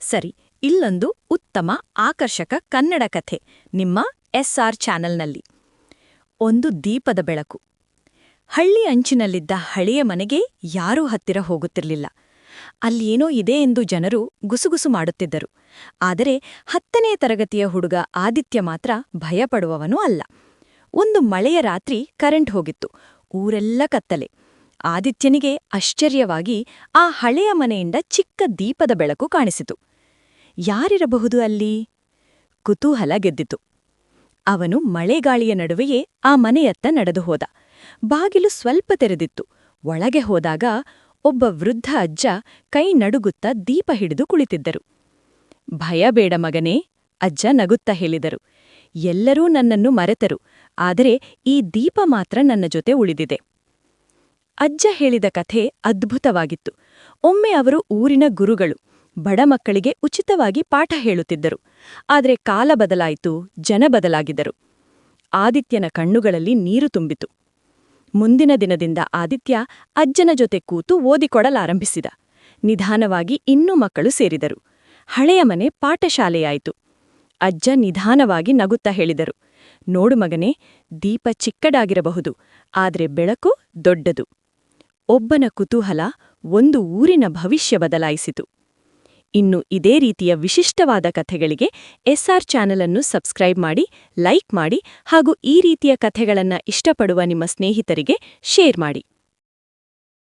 ಸರಿ, ಇಲ್ಲೊಂದು ಉತ್ತಮ ಆಕರ್ಷಕ ಕನ್ನಡ ಕಥೆ ನಿಮ್ಮ SR ಚಾನೆಲ್ನಲ್ಲಿ. ಒಂದು ದೀಪದ ಬೆಳಕು. ಹಳ್ಳಿ ಅಂಚಿನಲ್ಲಿದ್ದ ಹಳೆಯ ಮನೆಗೆ ಯಾರೂ ಹತ್ತಿರ ಹೋಗುತ್ತಿರಲಿಲ್ಲ. ಅಲ್ಲೇನೋ ಇದೆ ಎಂದು ಜನರು ಗುಸುಗುಸು ಮಾಡುತ್ತಿದ್ದರು. ಆದರೆ 10ನೇ ತರಗತಿಯ ಹುಡುಗ ಆದಿತ್ಯ ಮಾತ್ರ ಭಯಪಡುವವನೂ ಅಲ್ಲ. ಒಂದು ಮಳೆಯ ರಾತ್ರಿ ಕರೆಂಟ್ ಹೋಗಿತ್ತು. ಊರೆಲ್ಲ ಕತ್ತಲೆ. ಆದಿತ್ಯನಿಗೆ ಆಶ್ಚರ್ಯವಾಗಿ ಆ ಹಳೆಯ ಮನೆಯಿಂದ ಚಿಕ್ಕ ದೀಪದ ಬೆಳಕು ಕಾಣಿಸಿತು. ಯಾರಿರಬಹುದು ಅಲ್ಲಿ? ಕುತೂಹಲ ಗೆದ್ದಿತು. ಅವನು ಮಳೆಗಾಳಿಯ ನಡುವೆಯೇ ಆ ಮನೆಯತ್ತ ನಡೆದು ಹೋದ. ಬಾಗಿಲು ಸ್ವಲ್ಪ ತೆರೆದಿತ್ತು. ಒಳಗೆ ಹೋದಾಗ ಒಬ್ಬ ವೃದ್ಧ ಅಜ್ಜ ಕೈ ನಡುಗುತ್ತಾ ದೀಪ ಹಿಡಿದು ಕುಳಿತಿದ್ದರು. ಭಯ ಬೇಡ ಮಗನೇ, ಅಜ್ಜ ನಗುತ್ತಾ ಹೇಳಿದರು. ಎಲ್ಲರೂ ನನ್ನನ್ನು ಮರೆತರು, ಆದರೆ ಈ ದೀಪ ಮಾತ್ರ ನನ್ನ ಜೊತೆ ಉಳಿದಿದೆ. ಅಜ್ಜ ಹೇಳಿದ ಕಥೆ ಅದ್ಭುತವಾಗಿತ್ತು. ಒಮ್ಮೆ ಅವರು ಊರಿನ ಗುರುಗಳು. ಬಡ ಮಕ್ಕಳಿಗೆ ಉಚಿತವಾಗಿ ಪಾಠ ಹೇಳುತ್ತಿದ್ದರು. ಆದರೆ ಕಾಲ ಬದಲಾಯಿತು, ಜನ ಬದಲಾಗಿದ್ದರು. ಆದಿತ್ಯನ ಕಣ್ಣುಗಳಲ್ಲಿ ನೀರು ತುಂಬಿತು. ಮುಂದಿನ ದಿನದಿಂದ ಆದಿತ್ಯ ಅಜ್ಜನ ಜೊತೆ ಕೂತು ಓದಿಕೊಡಲಾರಂಭಿಸಿದ. ನಿಧಾನವಾಗಿ ಇನ್ನೂ ಮಕ್ಕಳು ಸೇರಿದರು. ಹಳೆಯ ಮನೆ ಪಾಠಶಾಲೆಯಾಯಿತು. ಅಜ್ಜ ನಿಧಾನವಾಗಿ ನಗುತ್ತಾ ಹೇಳಿದರು, ನೋಡು ಮಗನೇ, ದೀಪ ಚಿಕ್ಕದಾಗಿರಬಹುದು, ಆದರೆ ಬೆಳಕು ದೊಡ್ಡದು. ಒಬ್ಬನ ಕುತೂಹಲ ಒಂದು ಊರಿನ ಭವಿಷ್ಯ ಬದಲಾಯಿಸಿತು. ಇನ್ನು ಇದೇ ರೀತಿಯ ವಿಶಿಷ್ಟವಾದ ಕಥೆಗಳಿಗೆ SR ಚಾನೆಲ್ ಅನ್ನು ಸಬ್ಸ್ಕ್ರೈಬ್ ಮಾಡಿ, ಲೈಕ್ ಮಾಡಿ ಹಾಗೂ ಈ ರೀತಿಯ ಕಥೆಗಳನ್ನು ಇಷ್ಟಪಡುವ ನಿಮ್ಮ ಸ್ನೇಹಿತರಿಗೆ ಶೇರ್ ಮಾಡಿ.